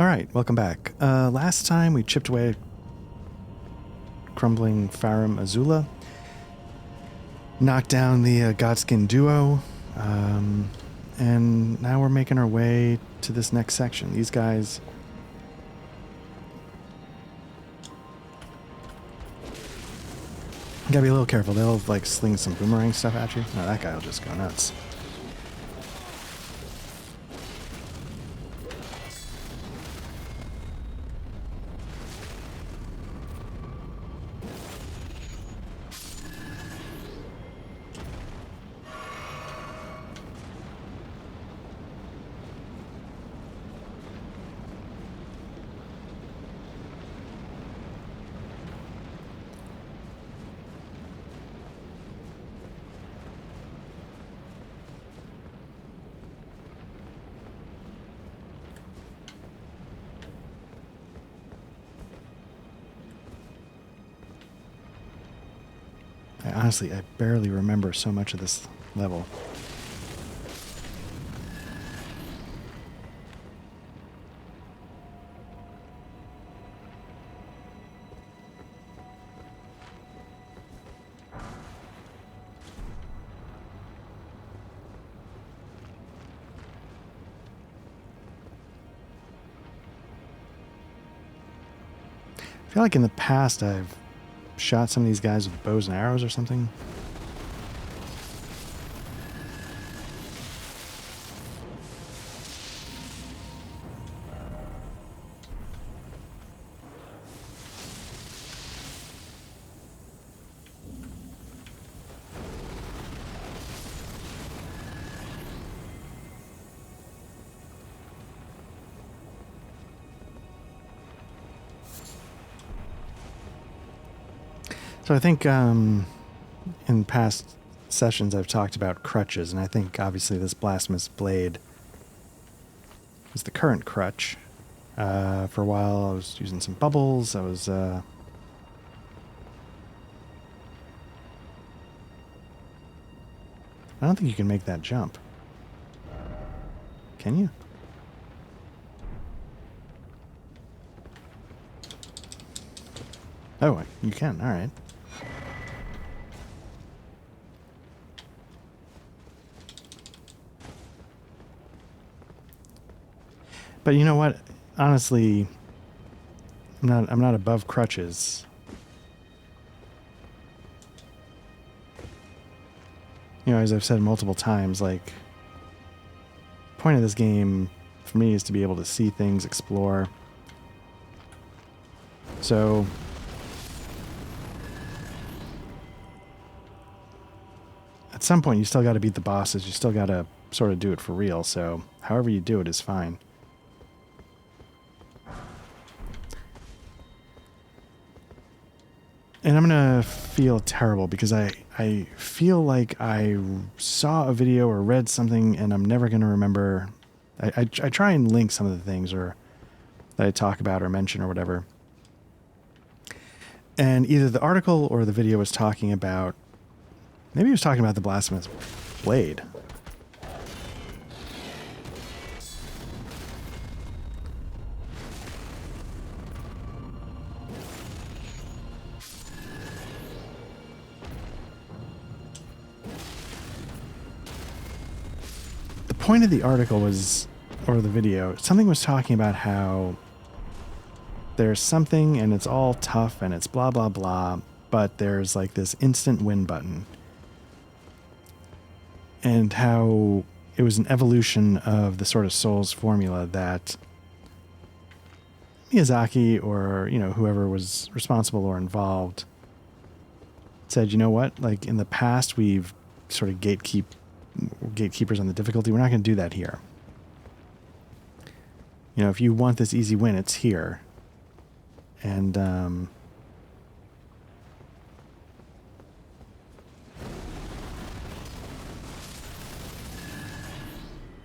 Alright, welcome back. Last time we chipped away at crumbling Farum Azula, knocked down the Godskin duo, and now we're making our way to this next section. These guys... gotta be a little careful. They'll like sling some boomerang stuff at you. No, that guy will just go nuts. Honestly, I barely remember so much of this level. I feel like in the past I've shot some of these guys with bows and arrows or something. So I think in past sessions I've talked about crutches, and I think obviously this blasphemous blade is the current crutch. For a while I was using some bubbles. I was I don't think you can make that jump. Can you? Oh, you can. All right. But you know what? Honestly, I'm not above crutches. You know, as I've said multiple times, like, the point of this game for me is to be able to see things, explore. So at some point you still got to beat the bosses. You still got to sort of do it for real. So however you do it is fine. And I'm going to feel terrible because I feel like I saw a video or read something and I'm never going to remember. I try and link some of the things or that I talk about or mention or whatever. And either the article or the video was talking about, maybe it was talking about the blasphemous blade. The point of the article was, or the video, something was talking about how there's something and it's all tough and it's blah, blah, blah, but there's like this instant win button. And how it was an evolution of the sort of Souls formula that Miyazaki or, you know, whoever was responsible or involved said, you know what, like in the past we've sort of gatekeepers on the difficulty. We're not going to do that here. You know, if you want this easy win, it's here. And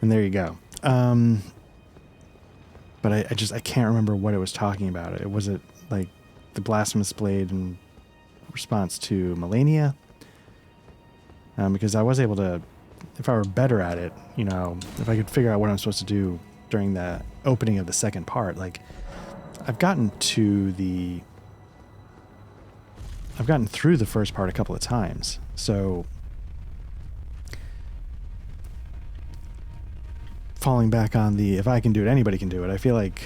there you go. But I can't remember what it was talking about. It was it like the blasphemous blade in response to Melania? Because I was able to, if I were better at it, you know, if I could figure out what I'm supposed to do during the opening of the second part. Like, I've gotten through the first part a couple of times. So falling back on the if I can do it, anybody can do it. I feel like,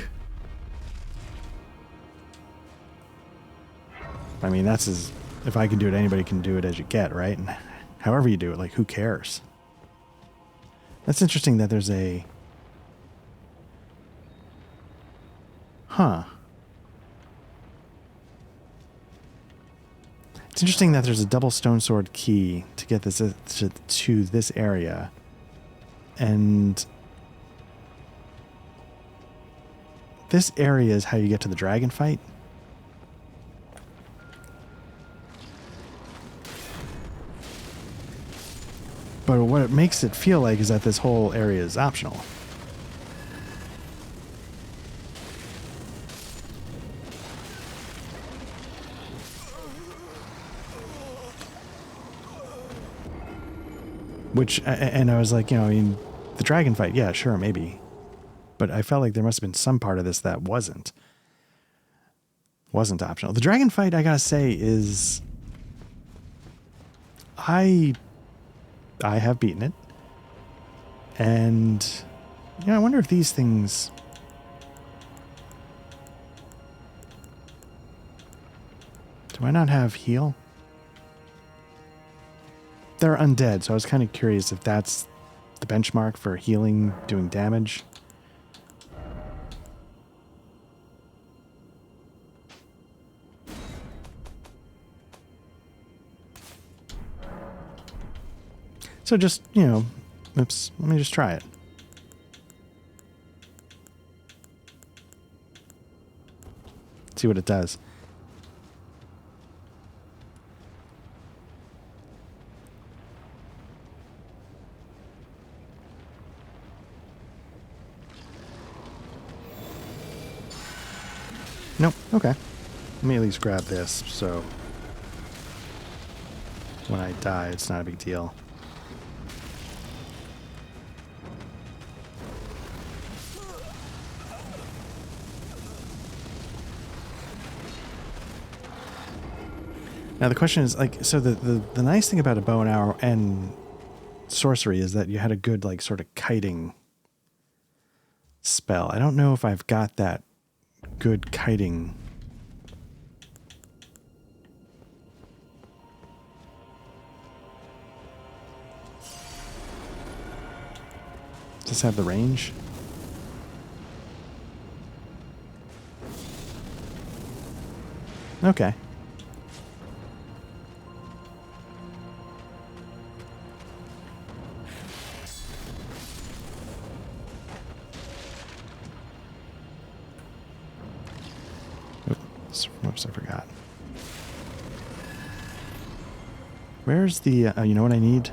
I mean, that's as if I can do it, anybody can do it as you get, right? And however you do it, like, who cares? That's interesting that there's a... Huh. It's interesting that there's a double stone sword key to get this to this area. And this area is how you get to the dragon fight. But what it makes it feel like is that this whole area is optional. Which, and I was like, you know, I mean, the dragon fight, yeah, sure, maybe. But I felt like there must have been some part of this that wasn't optional. The dragon fight, I gotta say, is... I have beaten it. And, you know, I wonder if these things... Do I not have heal? They're undead, so I was kind of curious if that's the benchmark for healing, doing damage. So just, you know, oops, let me just try it. See what it does. Nope. Okay. Let me at least grab this, so when I die, it's not a big deal. Now the question is, like, so the nice thing about a bow and arrow and sorcery is that you had a good, like, sort of kiting spell. I don't know if I've got that good kiting. Does this have the range? Okay. Oops, I forgot. Where's the, you know what I need?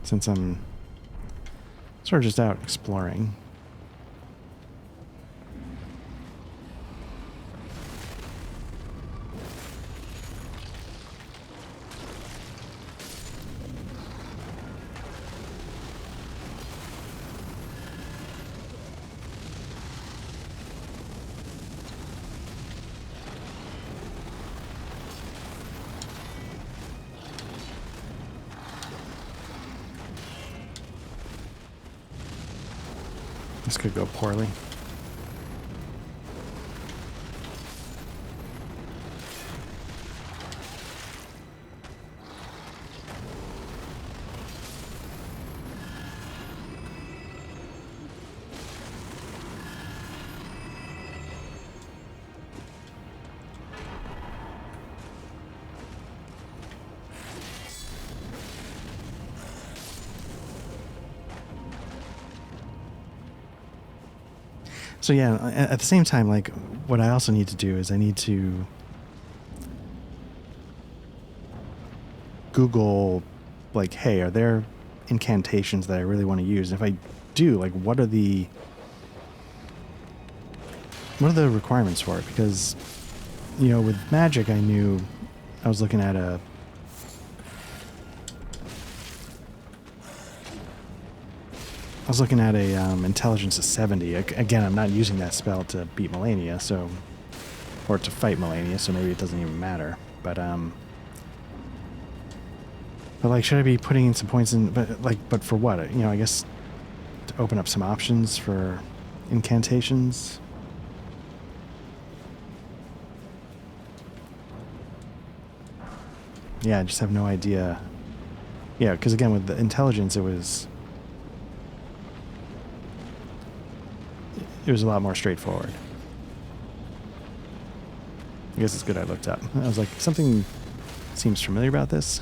Since I'm sort of just out exploring. This could go poorly. So yeah, at the same time, like, what I also need to do is I need to Google, like, hey, are there incantations that I really want to use? And if I do, like, what are the requirements for it? Because, you know, with magic, I knew I was looking at I was looking at a intelligence of 70. Again, I'm not using that spell to beat Melania, so, or to fight Melania, so maybe it doesn't even matter. But like, should I be putting in some points in? But for what? You know, I guess to open up some options for incantations. Yeah, I just have no idea. Yeah, because again, with the intelligence, it was a lot more straightforward. I guess it's good I looked up. I was like, something seems familiar about this.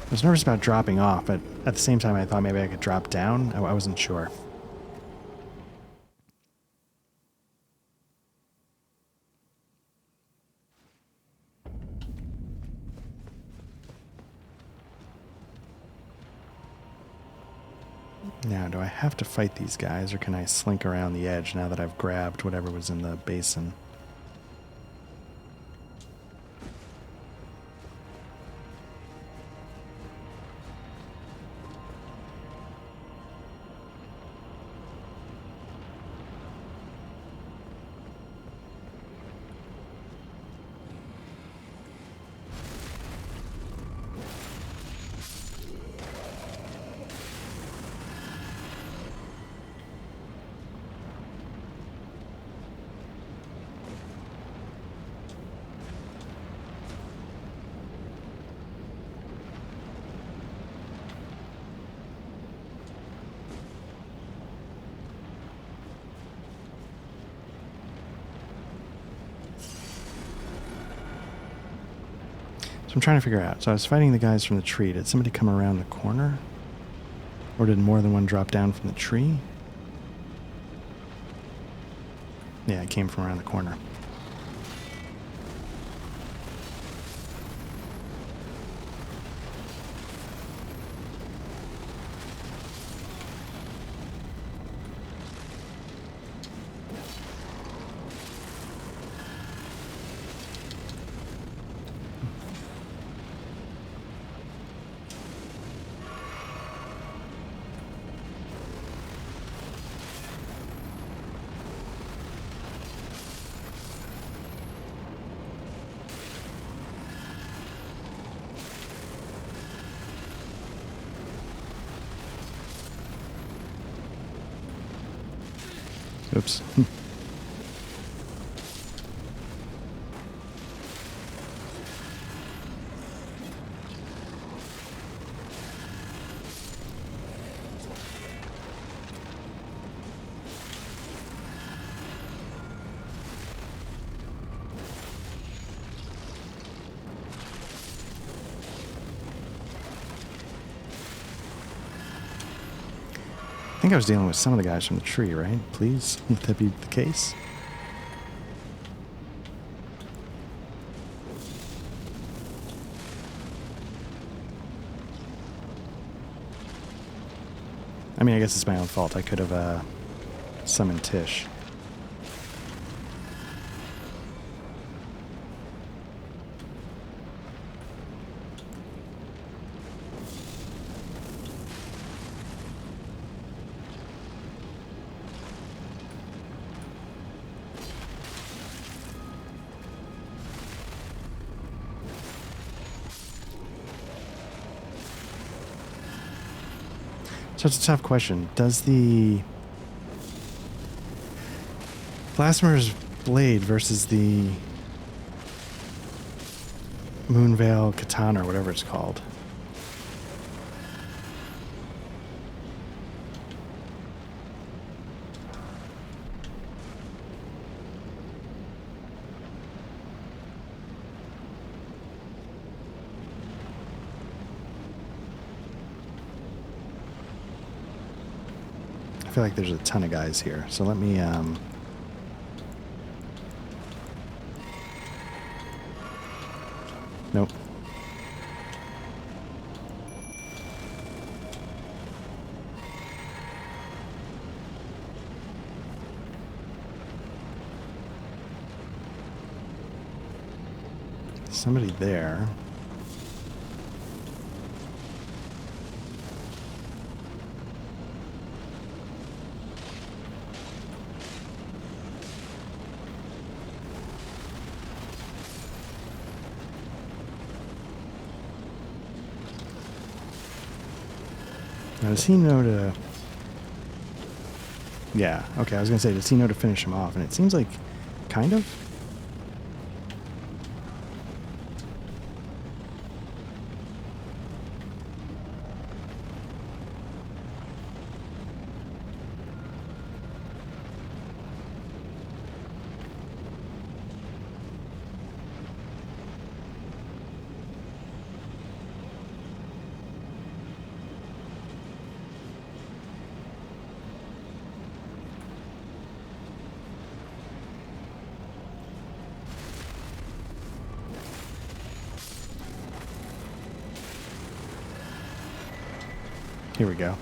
I was nervous about dropping off, but at the same time I thought maybe I could drop down. I wasn't sure. Now, do I have to fight these guys, or can I slink around the edge now that I've grabbed whatever was in the basin? So I'm trying to figure out. So I was fighting the guys from the tree. Did somebody come around the corner? Or did more than one drop down from the tree? Yeah, it came from around the corner. Oops. I think I was dealing with some of the guys from the tree, right? Please, let that be the case. I mean, I guess it's my own fault. I could have summoned Tish. So it's a tough question. Does the Blasphemer's Blade versus the Moonveil Katana, or whatever it's called, I feel like there's a ton of guys here. So let me nope. somebody there. Now, does he know to... Yeah, okay, I was going to say, does he know to finish him off? And it seems like, kind of? Here we go.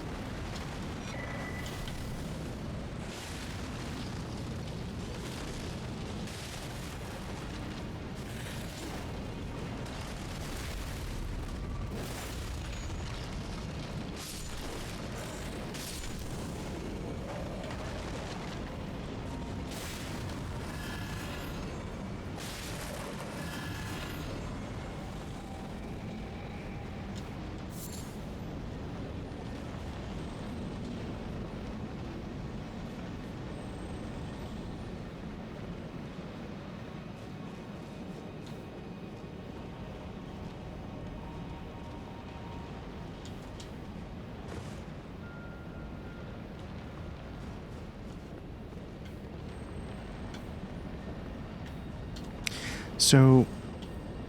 So,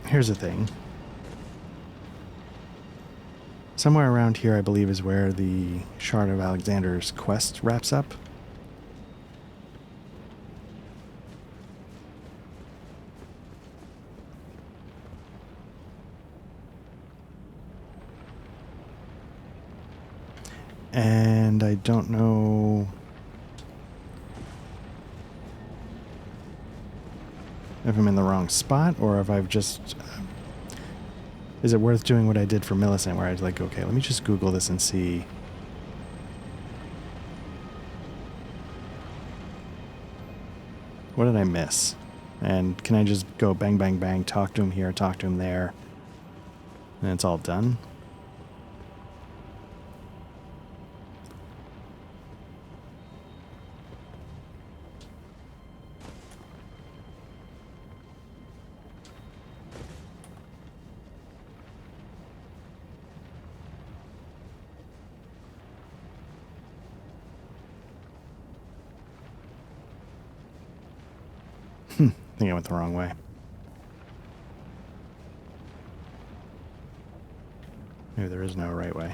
here's the thing. Somewhere around here, I believe, is where the Shard of Alexander's quest wraps up. And I don't know... if I'm in the wrong spot, or if I've just... is it worth doing what I did for Millicent, where I was like, okay, let me just Google this and see... what did I miss? And can I just go bang, bang, bang, talk to him here, talk to him there, and it's all done? I think I went the wrong way. Maybe there is no right way.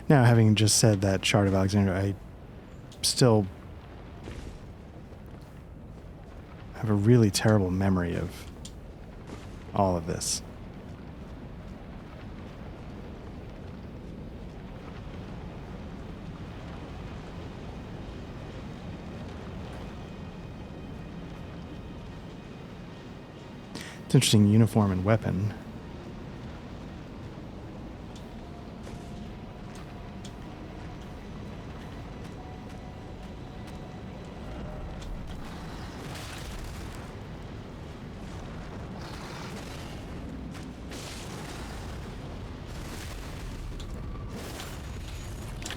Now, having just said that Shard of Alexander, I still have a really terrible memory of all of this. It's interesting, uniform and weapon.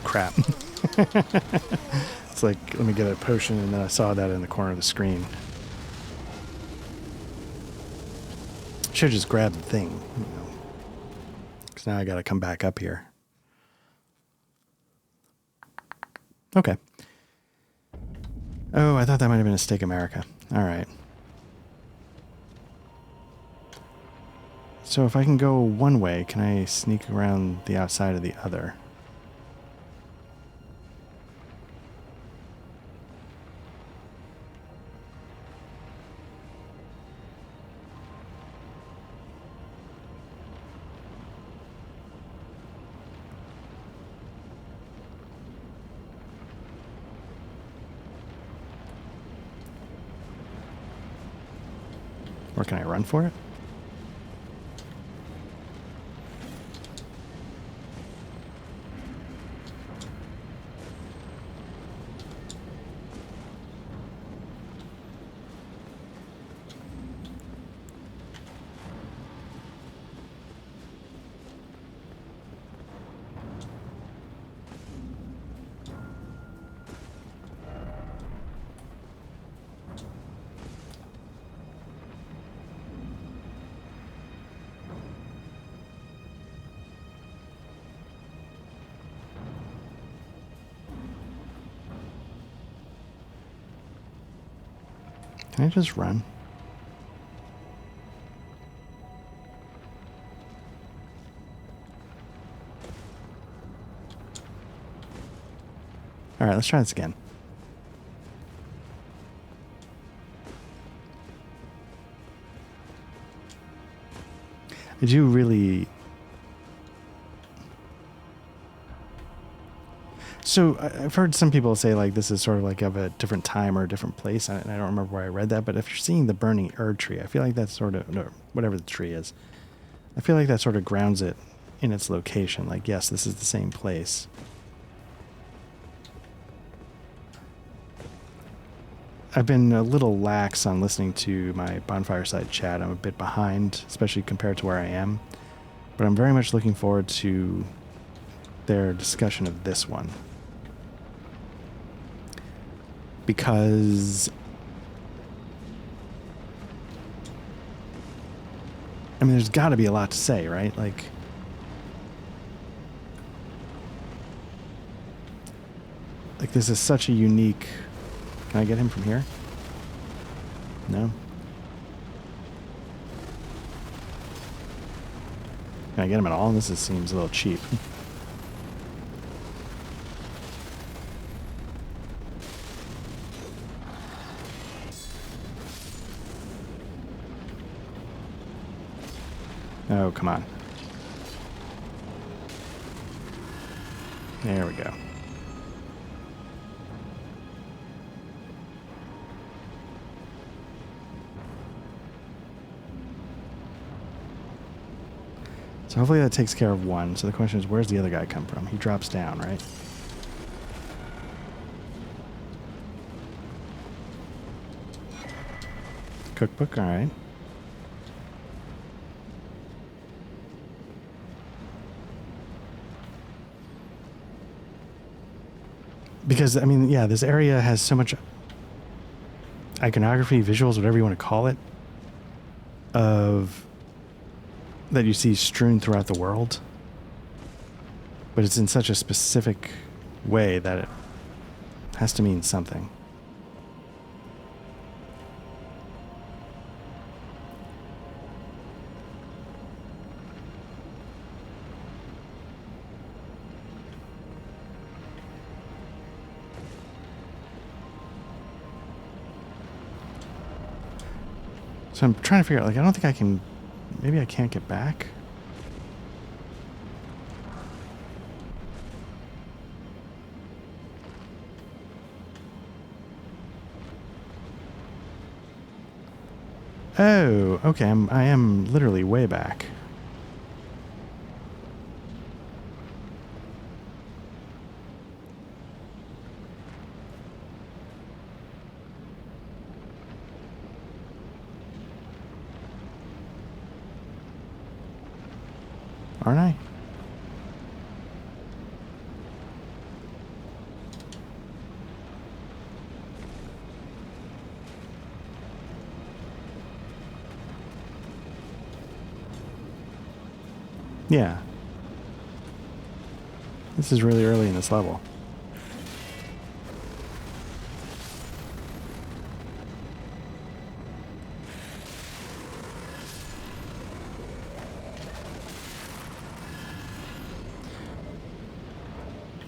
Crap. It's like, let me get a potion, and then I saw that in the corner of the screen. should just grab the thing, you know, because now I got to come back up here. Okay. Oh, I thought that might have been a Steak America. All right. So if I can go one way, can I sneak around the outside of the other? Or can I run for it? Can I just run? All right, let's try this again. Did you really... So I've heard some people say like this is sort of like of a different time or a different place. And I don't remember where I read that, but if you're seeing the burning Erd tree, I feel like that's sort of, no, whatever the tree is, I feel like that sort of grounds it in its location. Like, yes, this is the same place. I've been a little lax on listening to my bonfire side chat. I'm a bit behind, especially compared to where I am. But I'm very much looking forward to their discussion of this one. Because... I mean, there's got to be a lot to say, right? Like... this is such a unique... Can I get him from here? No? Can I get him at all? This seems a little cheap. Oh, come on. There we go. So hopefully that takes care of one. So the question is, where's the other guy come from? He drops down, right? Cookbook, all right. Because, I mean, yeah, this area has so much iconography, visuals, whatever you want to call it, of... that you see strewn throughout the world, but it's in such a specific way that it has to mean something. So I'm trying to figure out, like, I don't think I can... Maybe I can't get back? Oh, okay, I am literally way back. Aren't I? Yeah. This is really early in this level.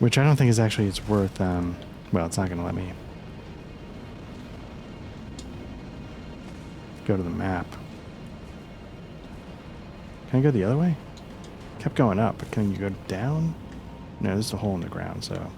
Which I don't think is actually, it's worth, well, it's not going to let me go to the map. Can I go the other way? Kept going up, but can you go down? No, there's a hole in the ground, so.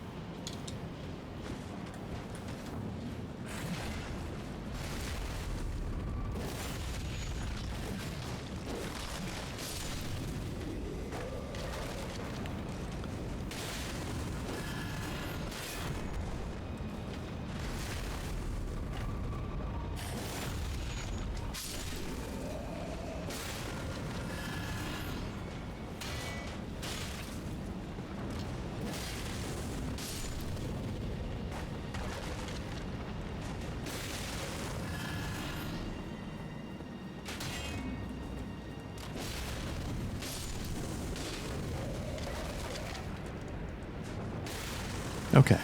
Okay.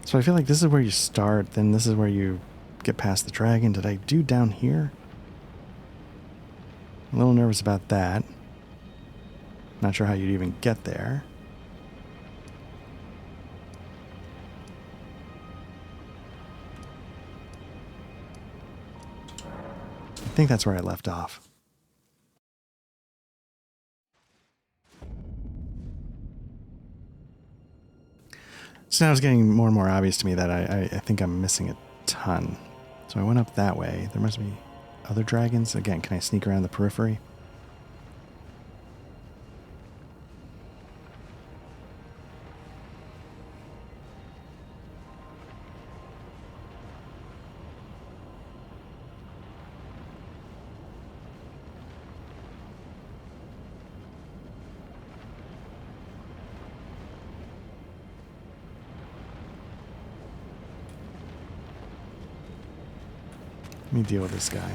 So I feel like this is where you start, then this is where you get past the dragon. Did I do down here? I'm a little nervous about that. Not sure how you'd even get there. I think that's where I left off. So now it's getting more and more obvious to me that I think I'm missing a ton. So I went up that way. There must be other dragons. Again, can I sneak around the periphery? Let me deal with this guy.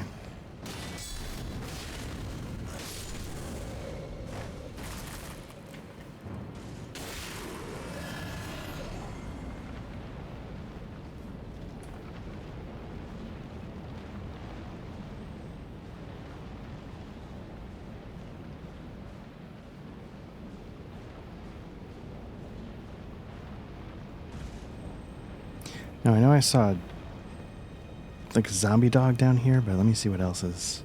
Now I know I saw like a zombie dog down here, but let me see what else is.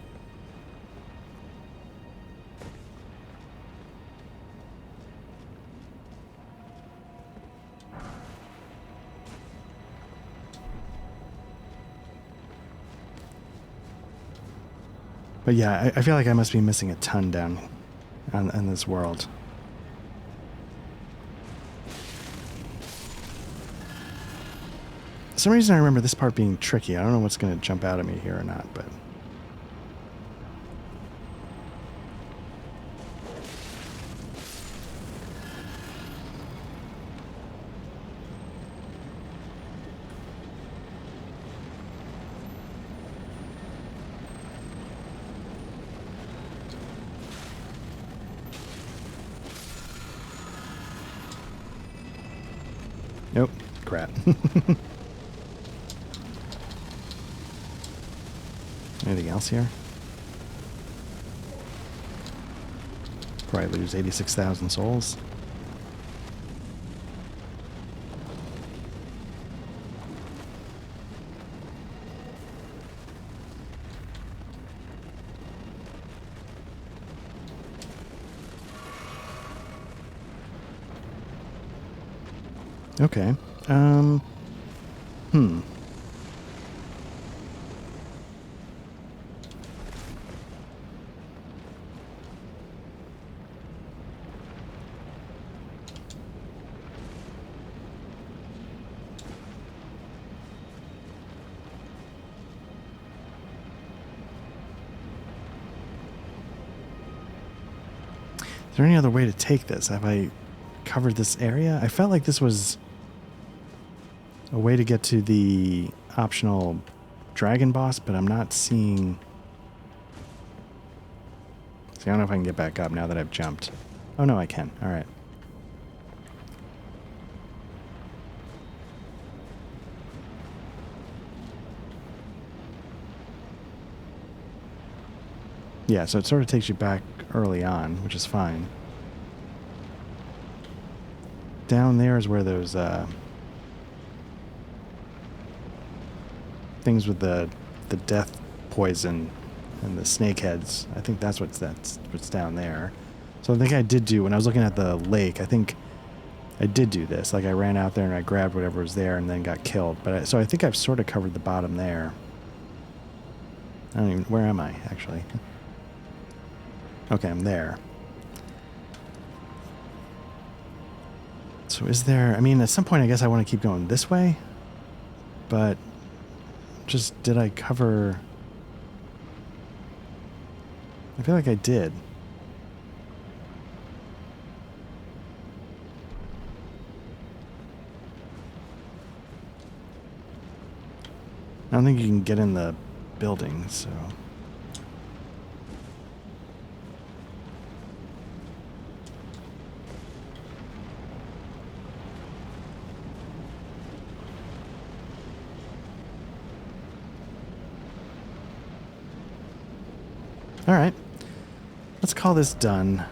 But yeah, I feel like I must be missing a ton down on this world. For some reason I remember this part being tricky. I don't know what's going to jump out at me here or not, but... Nope. Crap. Anything else here? Probably lose 86,000 souls. Okay. Is there any other way to take this? Have I covered this area? I felt like this was a way to get to the optional dragon boss, but I'm not seeing... See, I don't know if I can get back up now that I've jumped. Oh, no, I can. All right. Yeah, so it sort of takes you back early on, which is fine. Down there is where those things with the death poison and the snake heads. I think that's what's down there. So I think I did do, when I was looking at the lake, I think I did do this. Like I ran out there and I grabbed whatever was there and then got killed. But so I think I've sort of covered the bottom there. I don't even, where am I actually? Okay, I'm there. So is there, I mean, at some point I guess I want to keep going this way, but just, did I cover? I feel like I did. I don't think you can get in the building, so. All right, let's call this done.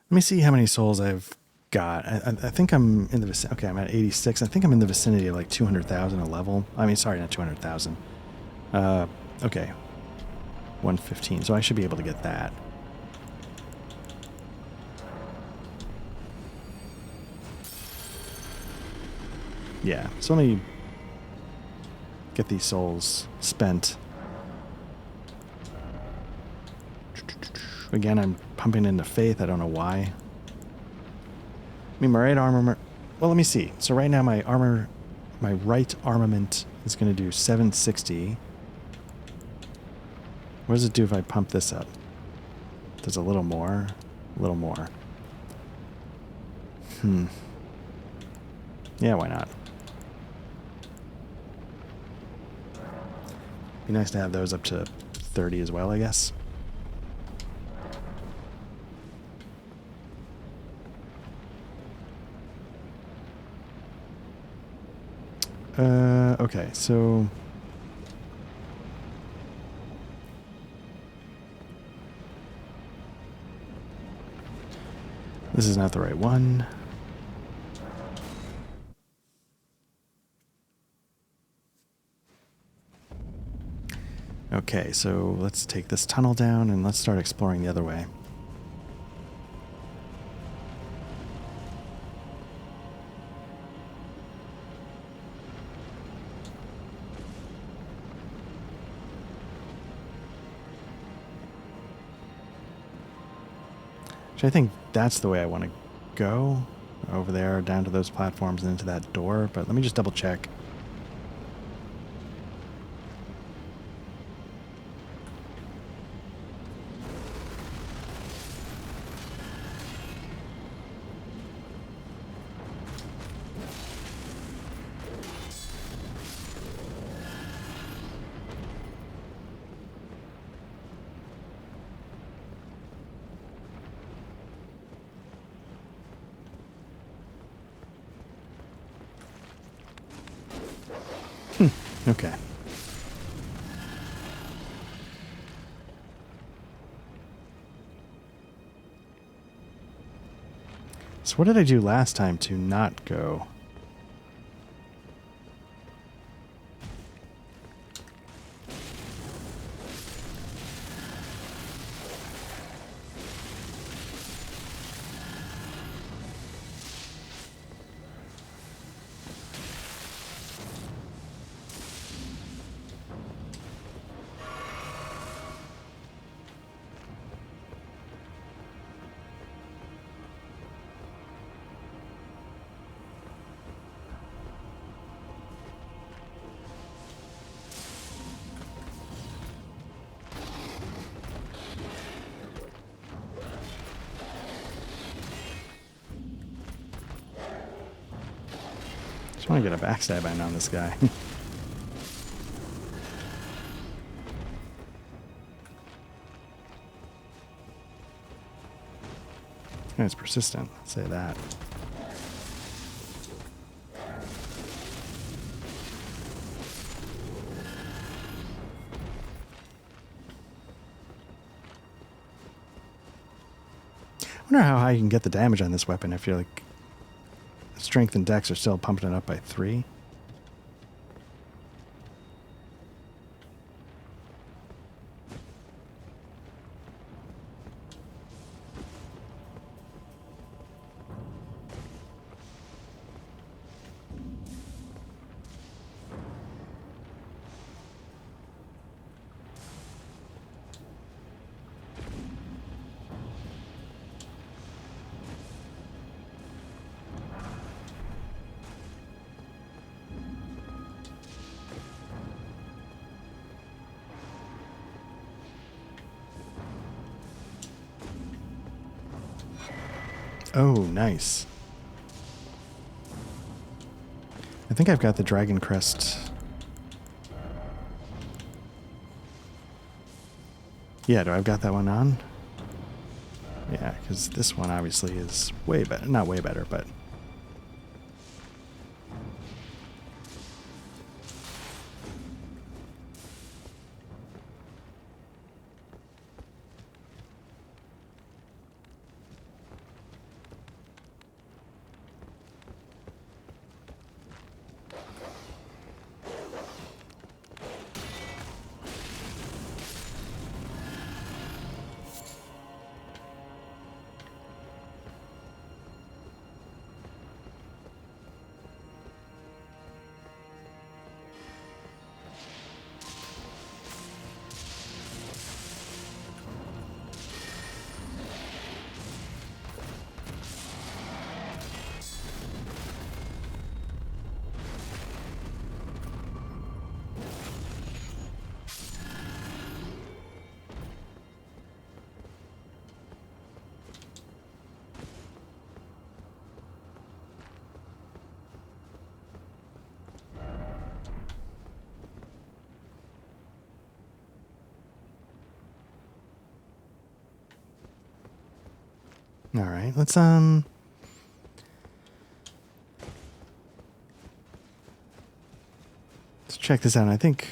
Let me see how many souls I've got. I think I'm in the vicinity. Okay, I'm at 86. I think I'm in the vicinity of like 200,000 a level. I mean, sorry, not 200,000. Okay, 115. So I should be able to get that. Yeah, so let me get these souls spent. Again, I'm pumping into faith. I don't know why. I mean, my right armor... Well, let me see. So right now my right armament is going to do 760. What does it do if I pump this up? Does a little more. A little more. Yeah, why not? Be nice to have those up to 30 as well, I guess. Okay, so... This is not the right one. Okay, so let's take this tunnel down and let's start exploring the other way. Actually, I think that's the way I want to go. Over there, down to those platforms and into that door. But let me just double check. Okay. So what did I do last time to not go? Just want to get a backstab in on this guy. It's persistent, I'll say that. I wonder how high you can get the damage on this weapon if you're like strength and dex are still pumping it up by 3. Oh, nice. I think I've got the Dragon Crest. Yeah, do I've got that one on? Yeah, because this one obviously is way better. Not way better, but... All right, let's check this out. I think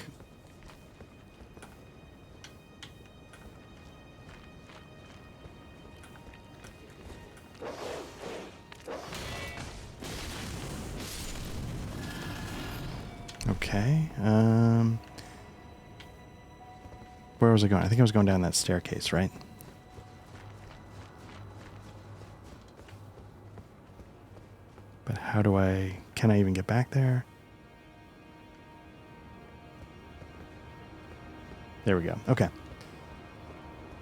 okay. Where was I going? I think I was going down that staircase, right? But how do I... Can I even get back there? There we go. Okay.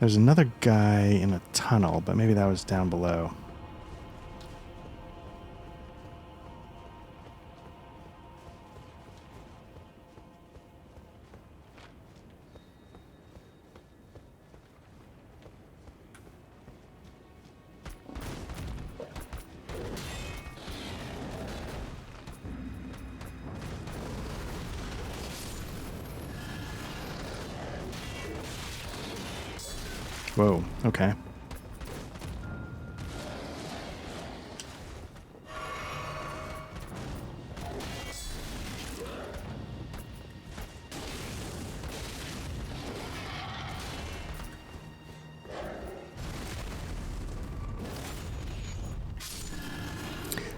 There's another guy in a tunnel, but maybe that was down below. Whoa, okay.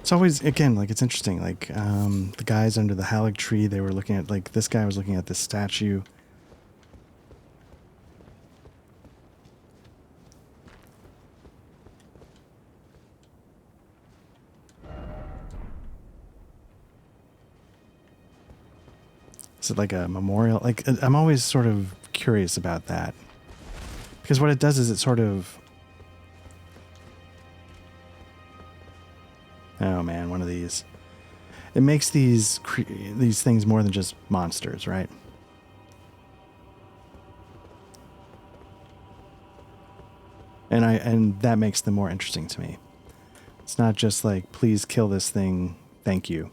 It's always, again, like, it's interesting, like, the guys under the Halig tree, they were looking at, like, this guy was looking at this statue. Is it like a memorial? Like, I'm always sort of curious about that. Because what it does is it sort of... Oh man, one of these. It makes these things more than just monsters, right? And that makes them more interesting to me. It's not just like, please kill this thing, thank you.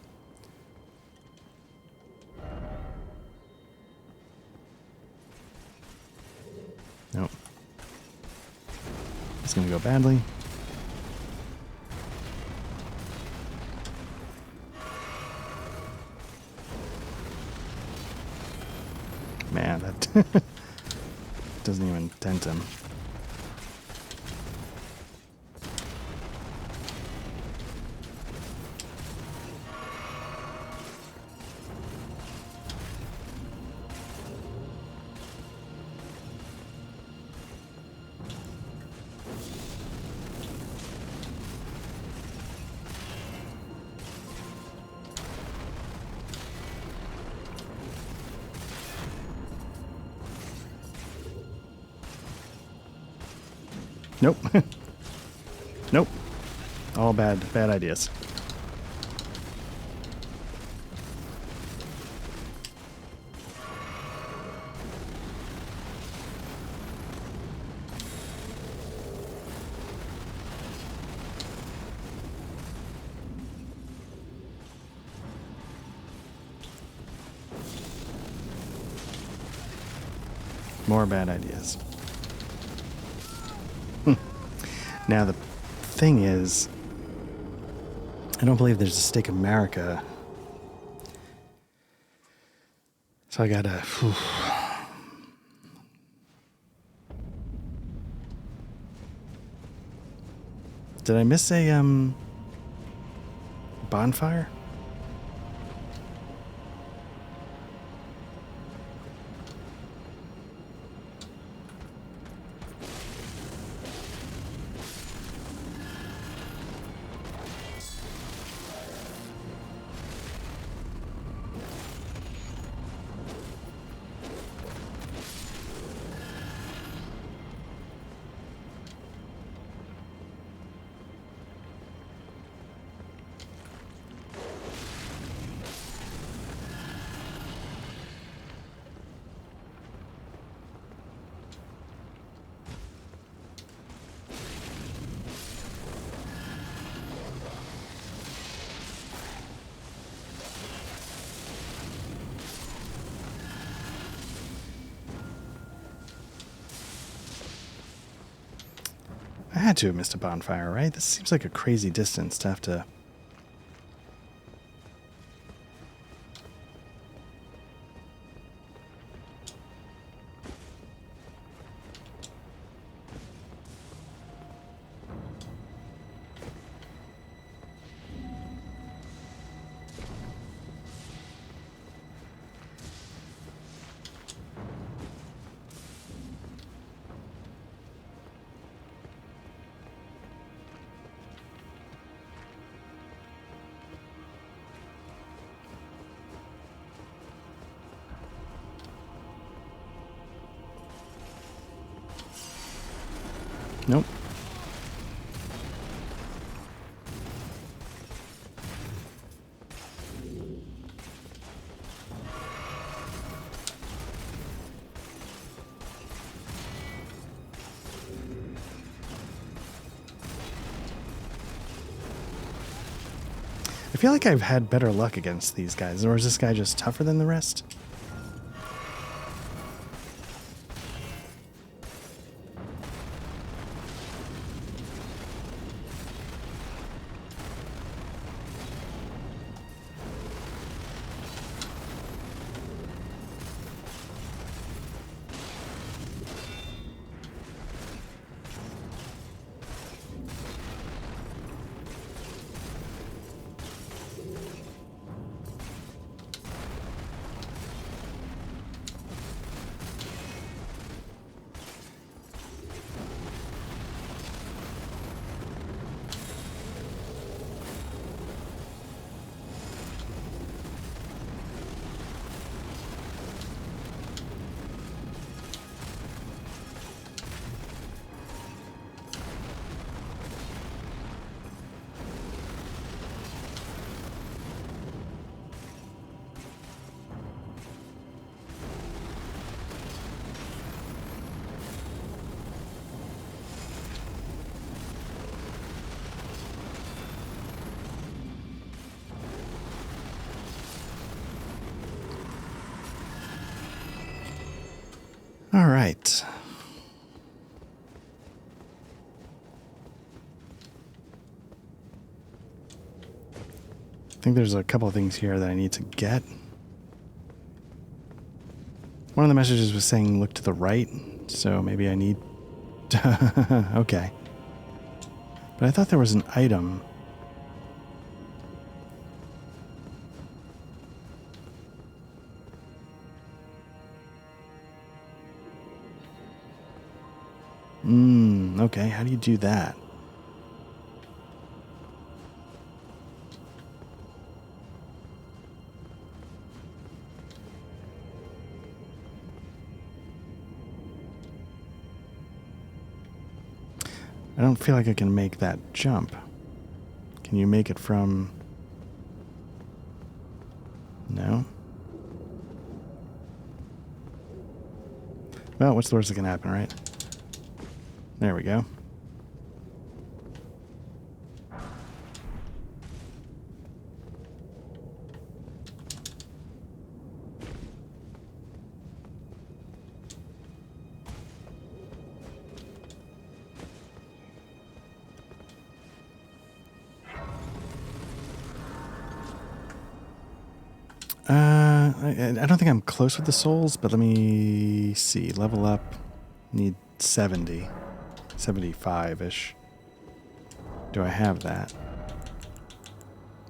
It's going to go badly. Man, that doesn't even dent him. Nope. Nope. All bad ideas. More bad ideas. Now the thing is, I don't believe there's a Stake America. So I gotta... Whew. Did I miss a bonfire? I had to have missed a bonfire, right? This seems like a crazy distance to have to... Nope. I feel like I've had better luck against these guys, or is this guy just tougher than the rest? All right. I think there's a couple of things here that I need to get. One of the messages was saying look to the right, so maybe I need... Okay. But I thought there was an item. Okay, how do you do that? I don't feel like I can make that jump. Can you make it from... No? Well, what's the worst that can happen, right? There we go. I don't think I'm close with the souls, but let me see. Level up. Need 70. 75-ish. Do I have that?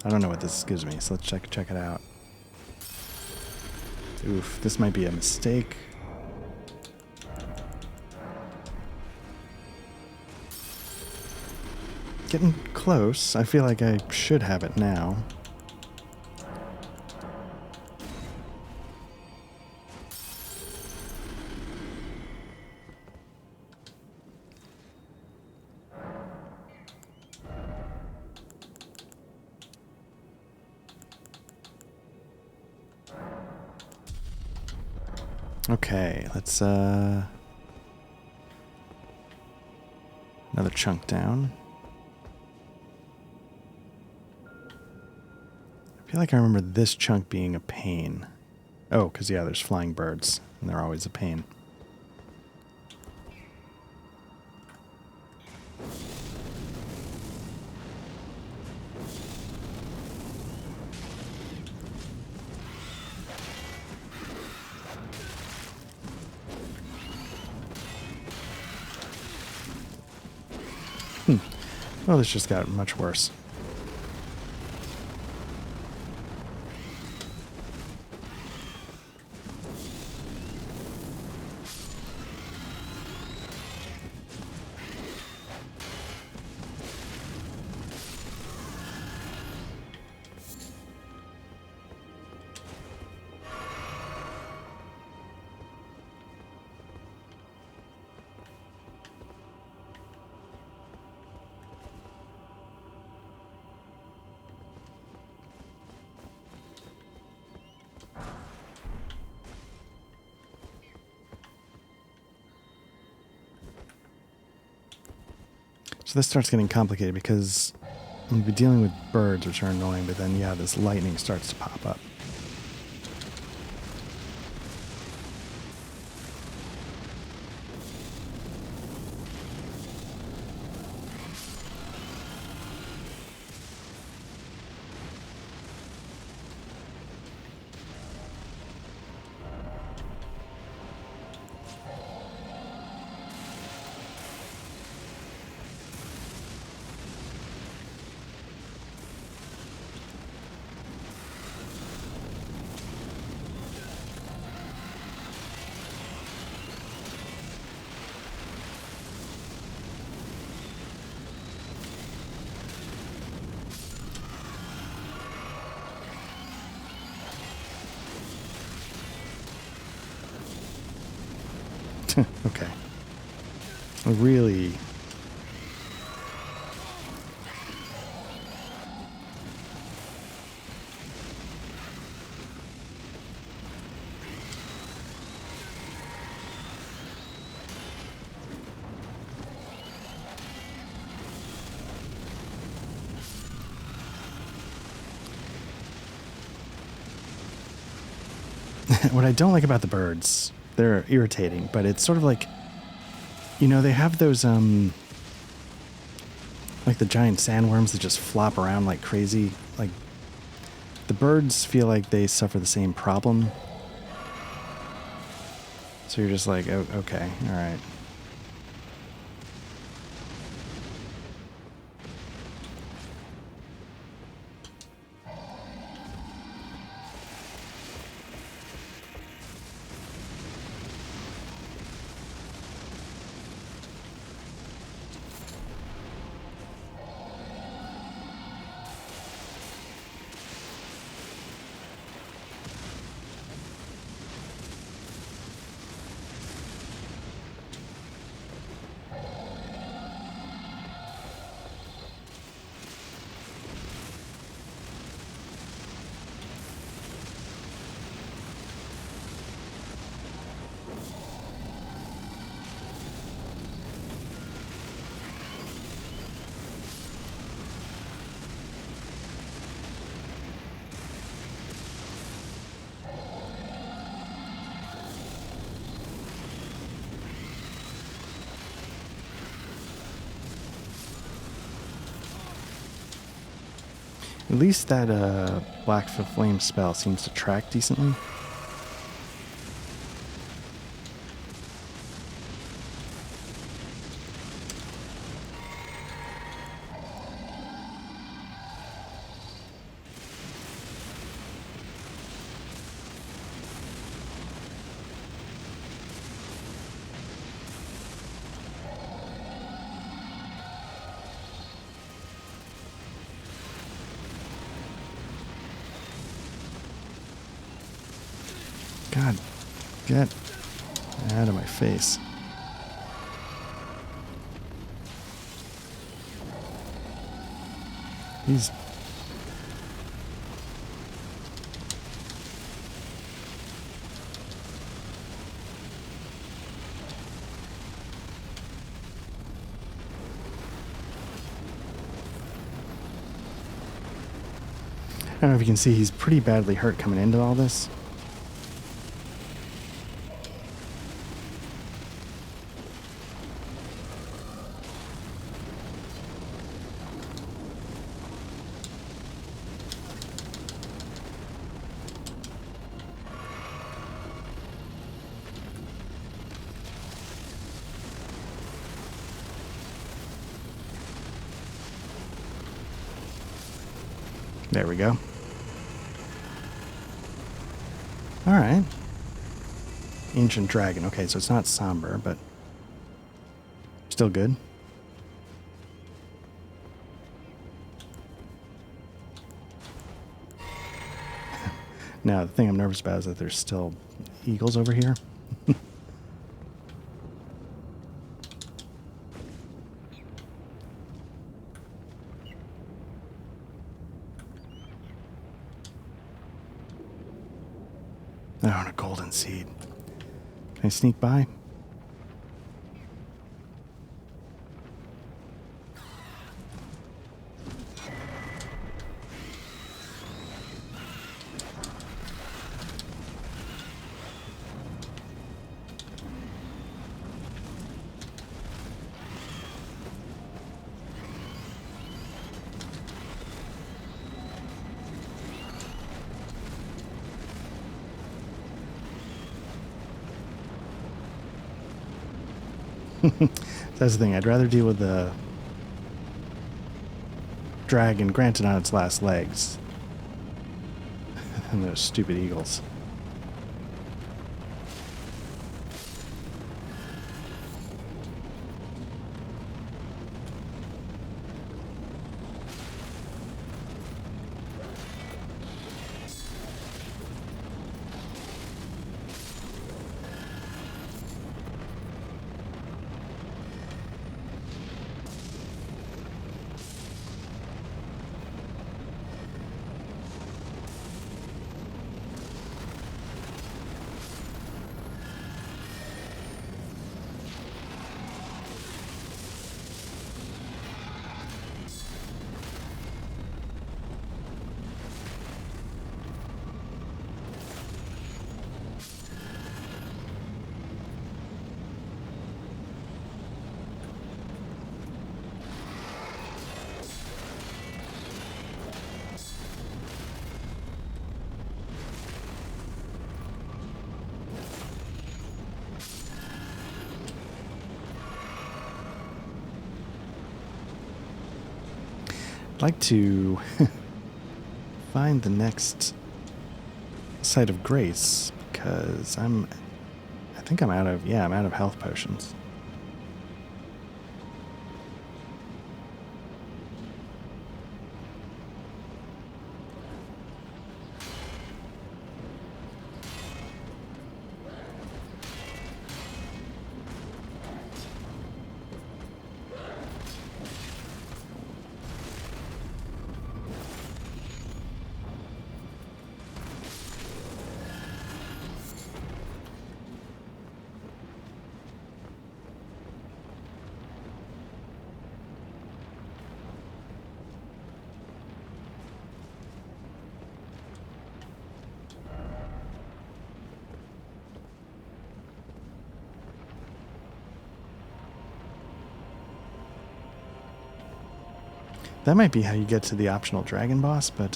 I don't know what this gives me, so let's check it out. Oof, this might be a mistake. Getting close. I feel like I should have it now. Okay, let's another chunk down. I feel like I remember this chunk being a pain. Oh, because yeah, there's flying birds, and they're always a pain. Well, this just got much worse. So this starts getting complicated because I'm be dealing with birds, which are annoying, but then, yeah, this lightning starts to pop up. Okay. Really... What I don't like about the birds, they're irritating, but it's sort of like, you know, they have those, like the giant sandworms that just flop around like crazy, like The birds feel like they suffer the same problem. So you're just like, oh, okay, all right. At least that Black Flame spell seems to track decently. God, get out of my face. He's... I don't know if you can see, he's pretty badly hurt coming into all this. There we go. All right. Ancient Dragon. Okay, so it's not somber, but still good. Now, the thing I'm nervous about is that there's still eagles over here. Oh, and a golden seed. Can I sneak by? That's the thing. I'd rather deal with the dragon, granted on its last legs, than those stupid eagles. I'd like to find the next site of grace because I think I'm out of health potions. That might be how you get to the optional dragon boss, but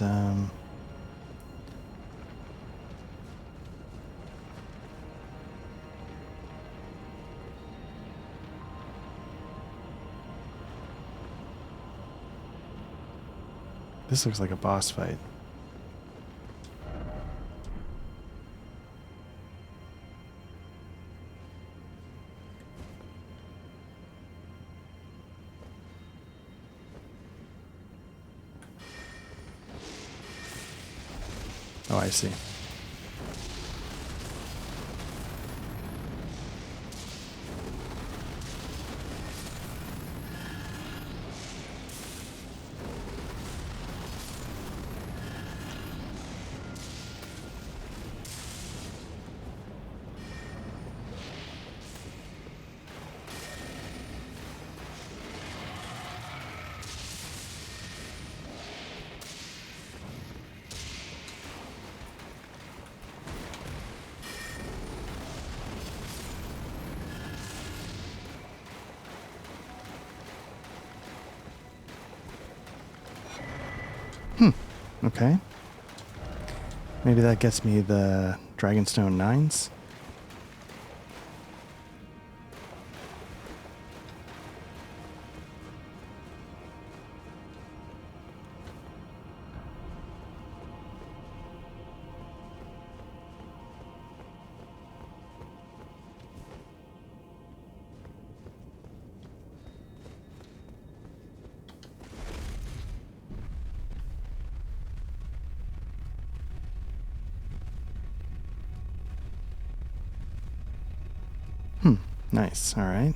this looks like a boss fight. Oh, I see. Okay. Maybe that gets me the Dragonstone 9s. Nice. All right.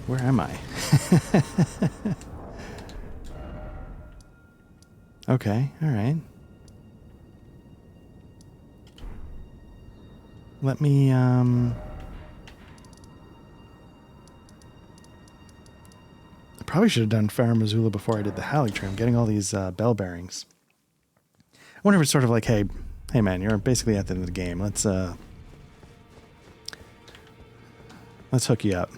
Where am I? Okay. All right. Let me, I probably should have done Farum Azula before I did the Halley tree. I'm getting all these bell bearings. I wonder if it's sort of like, hey man, you're basically at the end of the game. Let's hook you up.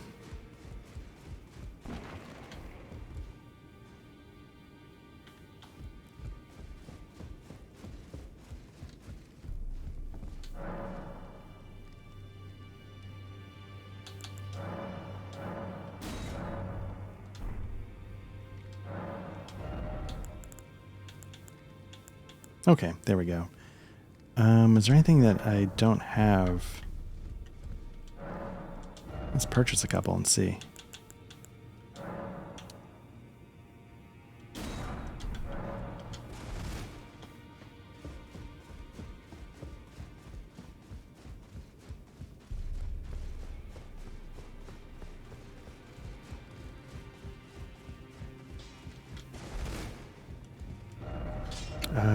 Okay, there we go. Is there anything that I don't have? Let's purchase a couple and see.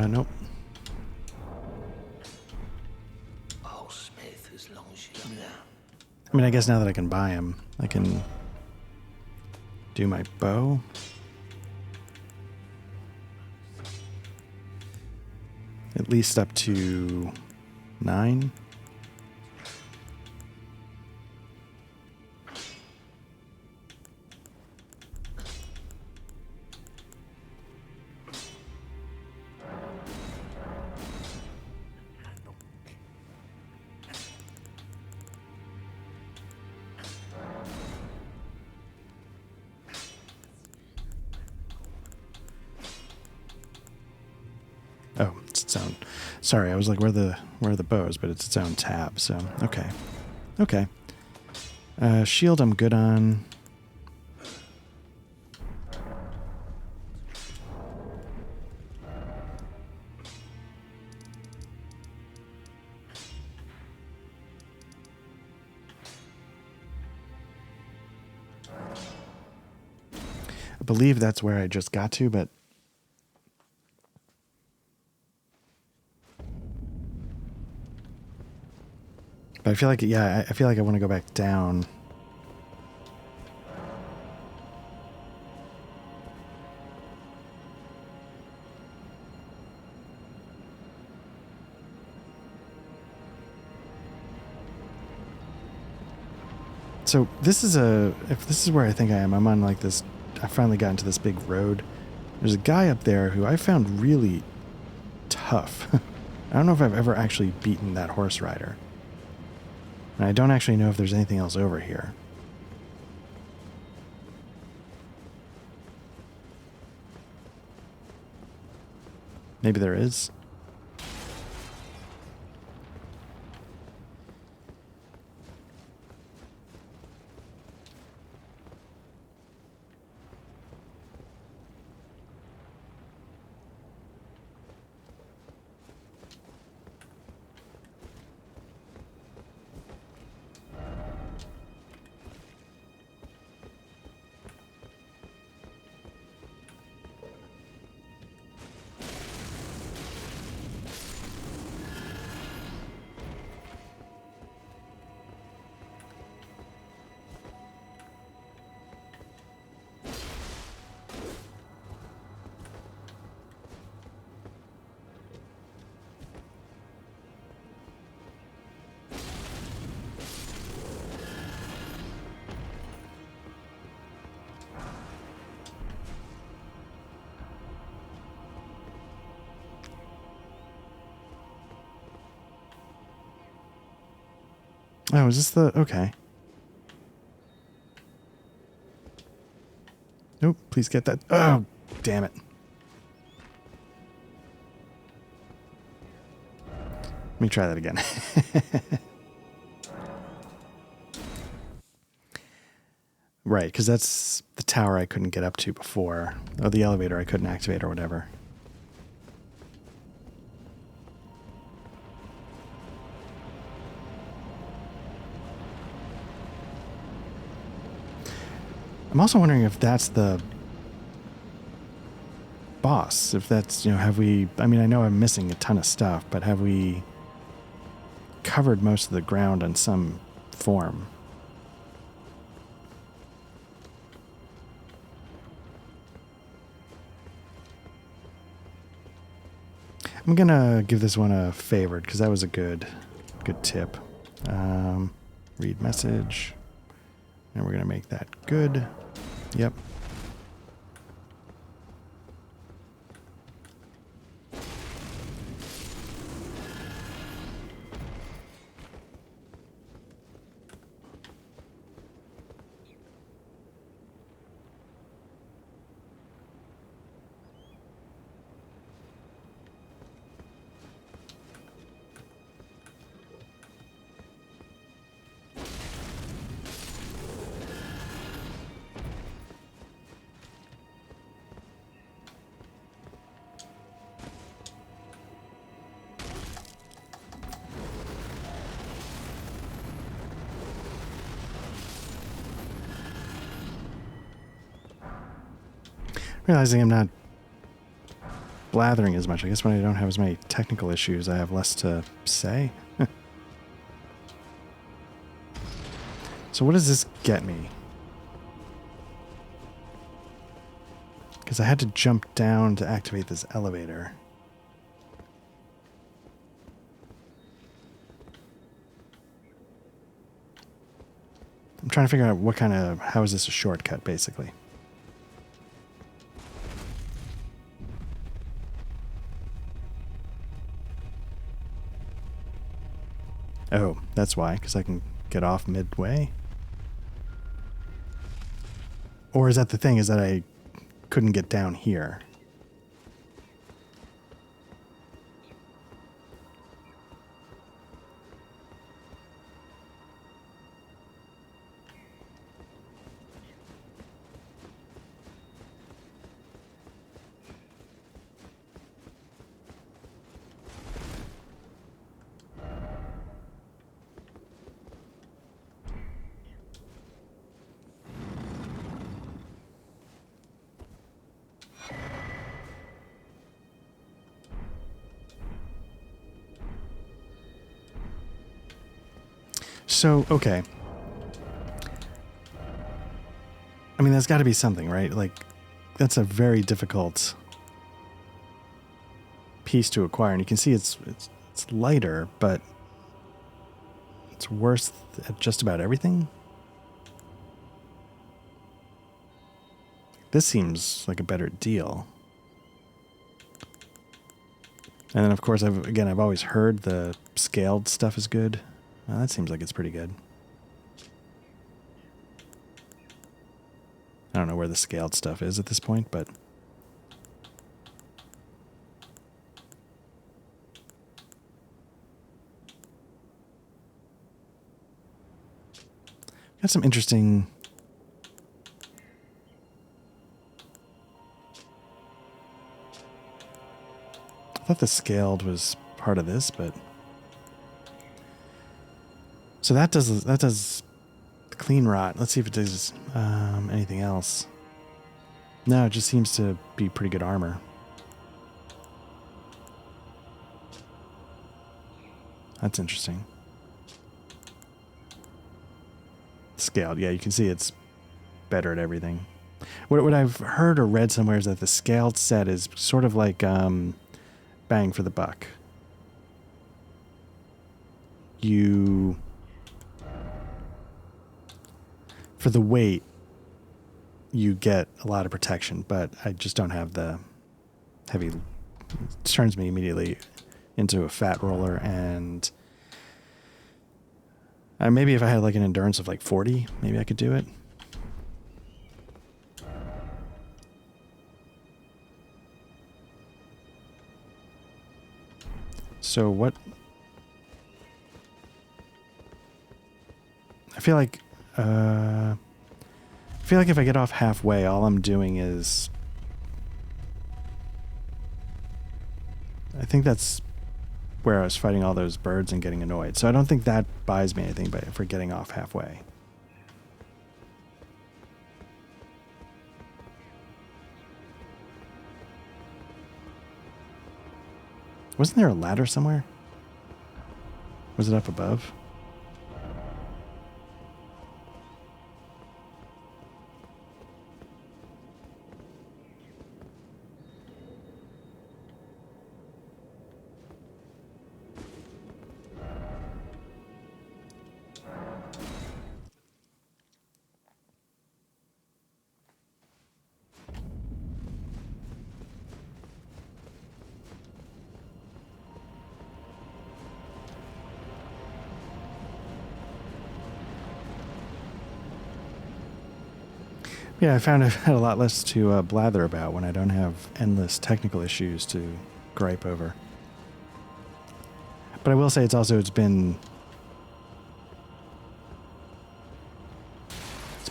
Nope. Oh, Smith, as long as you know. I mean, I guess now that I can buy them, I can do my bow. At least up to 9. its own. Sorry, I was like, where are the bows? But it's its own tab. So okay, okay. Shield, I'm good on. I believe that's where I just got to, but I feel like, yeah, I feel like I want to go back down. So this is if this is where I think I am, I'm on like this, I finally got into this big road. There's a guy up there who I found really tough. I don't know if I've ever actually beaten that horse rider. And I don't actually know if there's anything else over here. Maybe there is. Oh, is this the... Okay. Nope, please get that. Oh, damn it. Let me try that again. Right, because that's the tower I couldn't get up to before. Oh, the elevator I couldn't activate or whatever. I'm also wondering if that's the boss. If that's, you know, have we... I mean, I know I'm missing a ton of stuff, but have we covered most of the ground in some form? I'm gonna give this one a favored because that was a good tip. Read message. And we're gonna make that good. Yep. Realizing I'm not blathering as much. I guess when I don't have as many technical issues, I have less to say. So what does this get me? Because I had to jump down to activate this elevator. I'm trying to figure out what kind of... How is this a shortcut, basically? Oh, that's why, because I can get off midway? Or is that the thing, is that I couldn't get down here? So, okay. I mean, there's got to be something, right? Like, that's a very difficult piece to acquire, and you can see it's lighter, but it's worse at just about everything. This seems like a better deal. And then, of course, I've always heard the scaled stuff is good. Well, that seems like it's pretty good. I don't know where the scaled stuff is at this point, but... got some interesting... I thought the scaled was part of this, but... So that does clean rot. Let's see if it does anything else. No, it just seems to be pretty good armor. That's interesting. Scaled, yeah, you can see it's better at everything. What I've heard or read somewhere is that the scaled set is sort of like bang for the buck. For the weight, you get a lot of protection, but I just don't have the heavy. It turns me immediately into a fat roller, and maybe if I had like an endurance of like 40, maybe I could do it. So what? I feel like if I get off halfway, all I'm doing is... I think that's where I was fighting all those birds and getting annoyed. So I don't think that buys me anything for getting off halfway. Wasn't there a ladder somewhere? Was it up above? Yeah, I found I had a lot less to blather about when I don't have endless technical issues to gripe over. But I will say it's been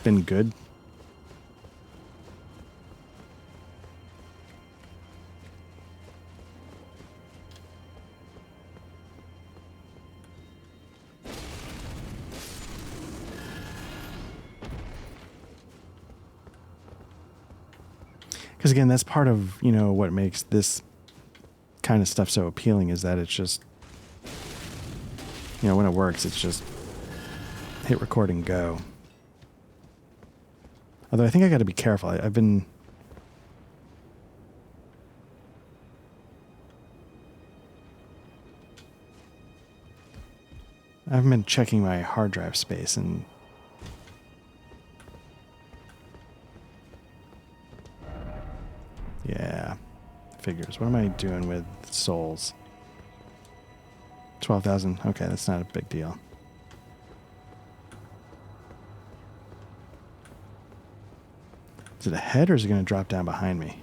good. Because again, that's part of, what makes this kind of stuff so appealing is that it's just, when it works, it's just hit record and go. Although I think I got to be careful. I haven't been checking my hard drive space and yeah, figures. What am I doing with souls? 12,000. Okay, that's not a big deal. Is it ahead or is it going to drop down behind me?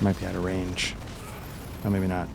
Might be out of range. Oh, maybe not.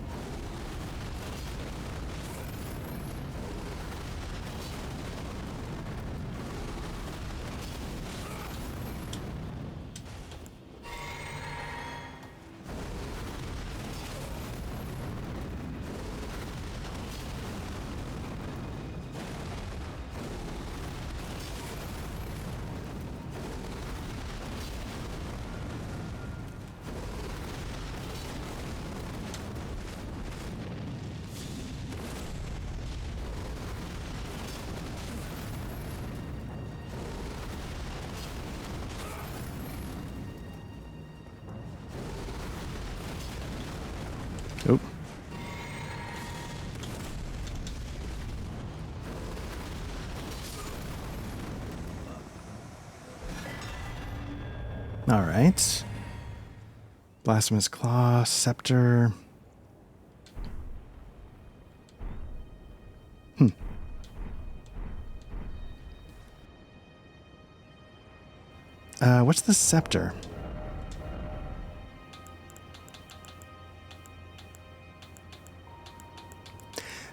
right. Blasphemous Claw, Scepter. What's the Scepter?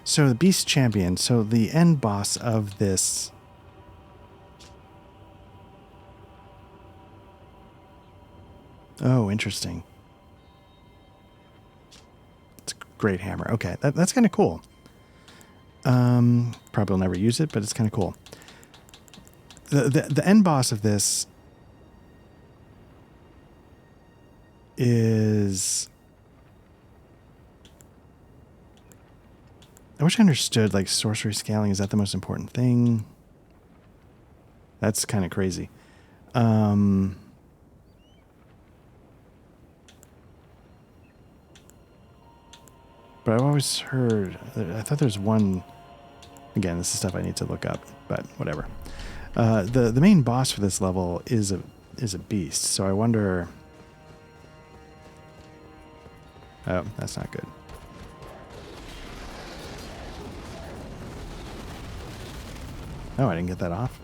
So the Beast Champion. So the end boss of this... Oh, interesting. It's a great hammer. Okay, that's kind of cool. Probably will never use it, but it's kind of cool. The end boss of this is... I wish I understood, like, sorcery scaling. Is that the most important thing? That's kind of crazy. But I've always heard... I thought there's one... Again, this is stuff I need to look up, but whatever. The main boss for this level is a beast, so I wonder... Oh, that's not good. Oh, I didn't get that off.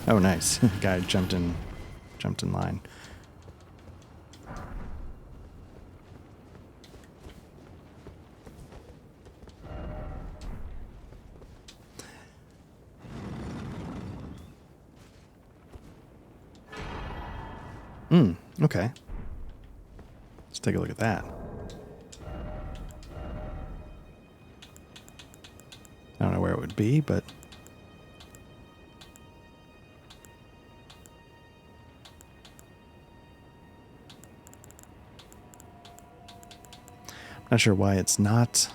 Oh, nice. Guy jumped in line. Okay. Let's take a look at that. I don't know where it would be, but... Not sure why it's not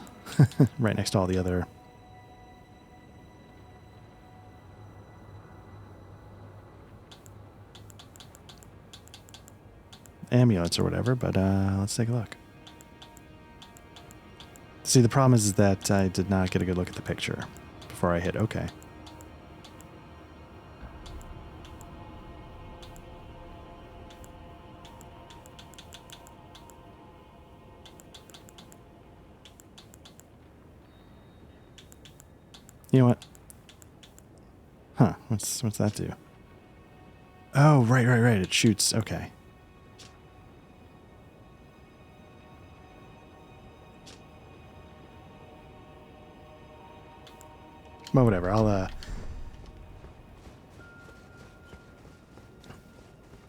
right next to all the other... amulets or whatever, but let's take a look. See, the problem is that I did not get a good look at the picture before I hit OK. You know what? Huh, what's that do? Oh, right. It shoots. Okay. Well, whatever. I'll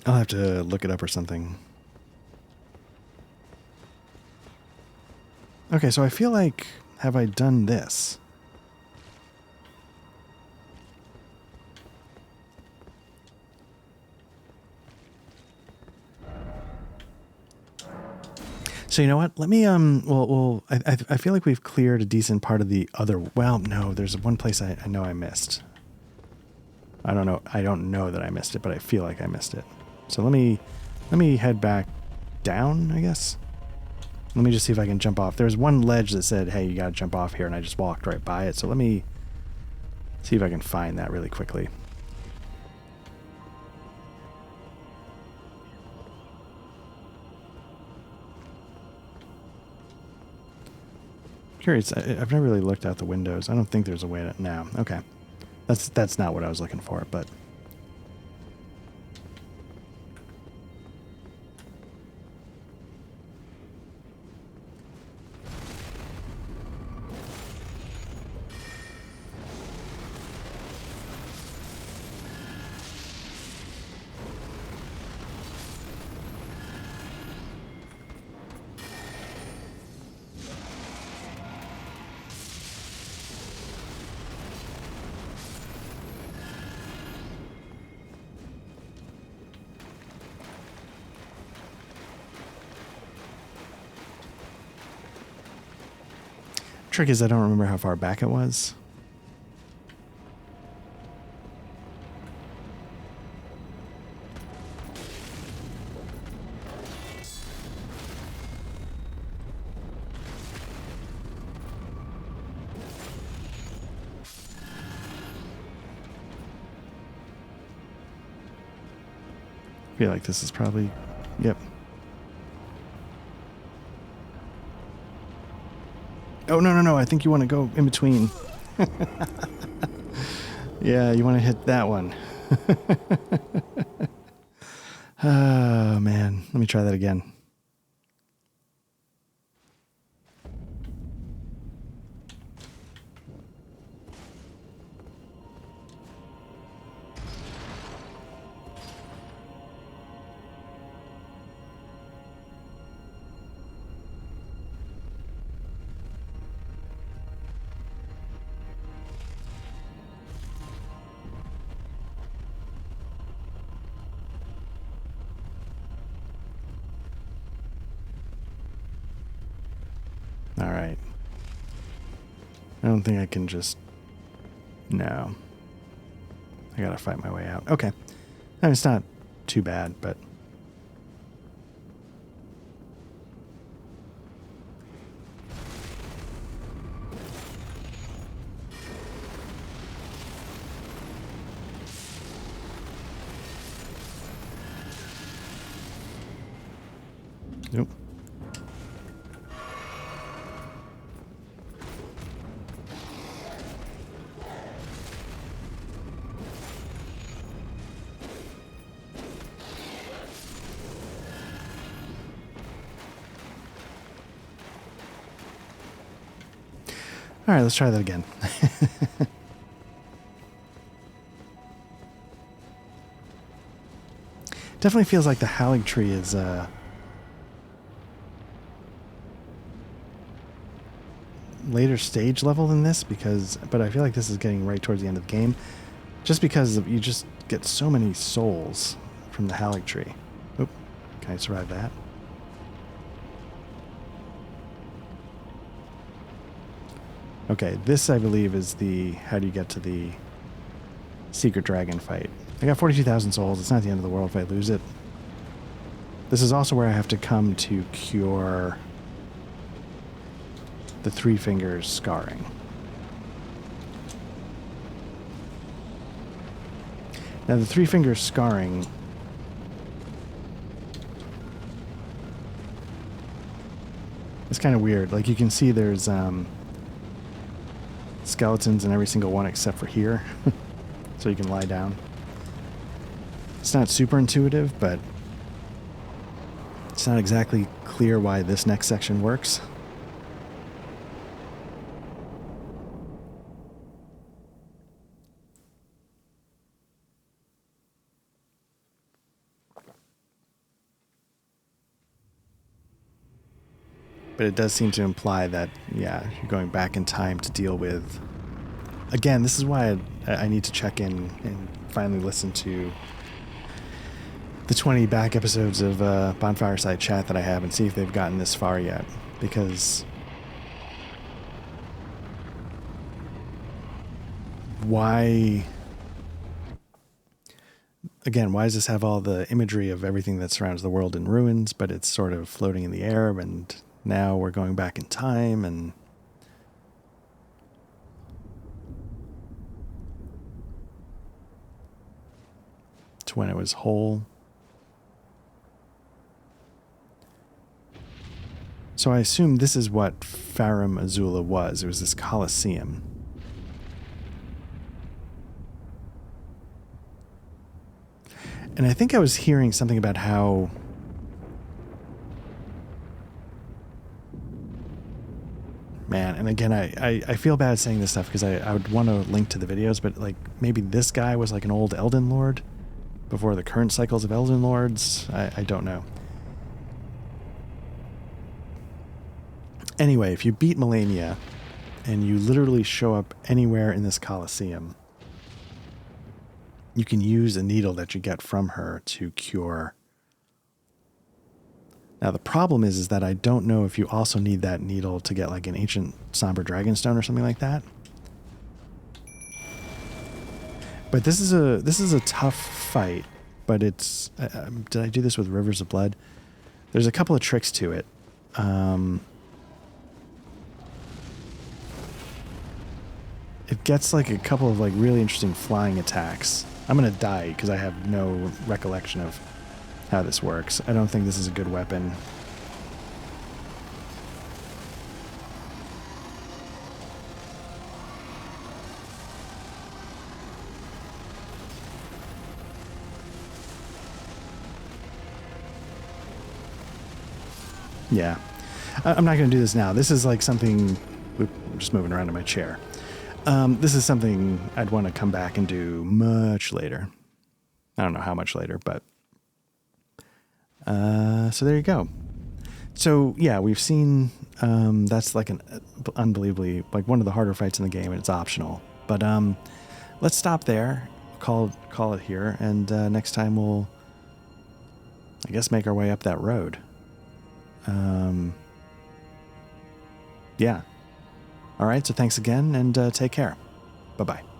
have to look it up or something. Okay, so I feel like, have I done this? So you know what? Let me I feel like we've cleared a decent part of the other. Well, no, there's one place I know I missed. I don't know that I missed it, but I feel like I missed it. So let me head back down, I guess. Let me just see if I can jump off. There's one ledge that said, "Hey, you got to jump off here," and I just walked right by it. So let me see if I can find that really quickly. Curious. I've never really looked out the windows. I don't think there's a way to... No. Okay. That's not what I was looking for, but... Trick is I don't remember how far back it was. feel like this is probably... Yep. Oh, no. I think you want to go in between. Yeah, you want to hit that one. Oh, man. Let me try that again. All right. I don't think I can just... No. I gotta fight my way out. Okay. I mean, it's not too bad, but... Nope. All right, let's try that again. Definitely feels like the Howling Tree is later stage level than this, but I feel like this is getting right towards the end of the game, just because you just get so many souls from the Howling Tree. Oop, can I survive that? Okay, this I believe is the how do you get to the secret dragon fight. I got 42,000 souls. It's not the end of the world if I lose it. This is also where I have to come to cure the Three Fingers scarring. Now the Three Fingers scarring is kind of weird. Like you can see there's skeletons in every single one except for here. So you can lie down. It's not super intuitive, but it's not exactly clear why this next section works. But it does seem to imply that, yeah, you're going back in time to deal with... Again, this is why I need to check in and finally listen to the 20 back episodes of Bonfireside Chat that I have and see if they've gotten this far yet. Because... why... Again, why does this have all the imagery of everything that surrounds the world in ruins, but it's sort of floating in the air, and now we're going back in time, and... to when it was whole. So I assume this is what Farum Azula was. It was this Colosseum. And I think I was hearing something about how... Man, and again, I feel bad saying this stuff because I would want to link to the videos, but like maybe this guy was like an old Elden Lord before the current cycles of Elden Lords. I don't know. Anyway, if you beat Melania and you literally show up anywhere in this Colosseum, you can use a needle that you get from her to cure. Now the problem is that I don't know if you also need that needle to get like an ancient somber dragonstone or something like that. But this is a tough fight, but it's did I do this with Rivers of Blood? There's a couple of tricks to it. It gets like a couple of like really interesting flying attacks. I'm gonna die because I have no recollection of how this works. I don't think this is a good weapon. Yeah. I'm not going to do this now. This is like something... I'm just moving around in my chair. This is something I'd want to come back and do much later. I don't know how much later, but... so there you go. So, yeah, we've seen... that's like an unbelievably... like one of the harder fights in the game, and it's optional. But let's stop there. Call it here. And next time we'll... I guess make our way up that road. Yeah. All right, so thanks again, and take care. Bye-bye.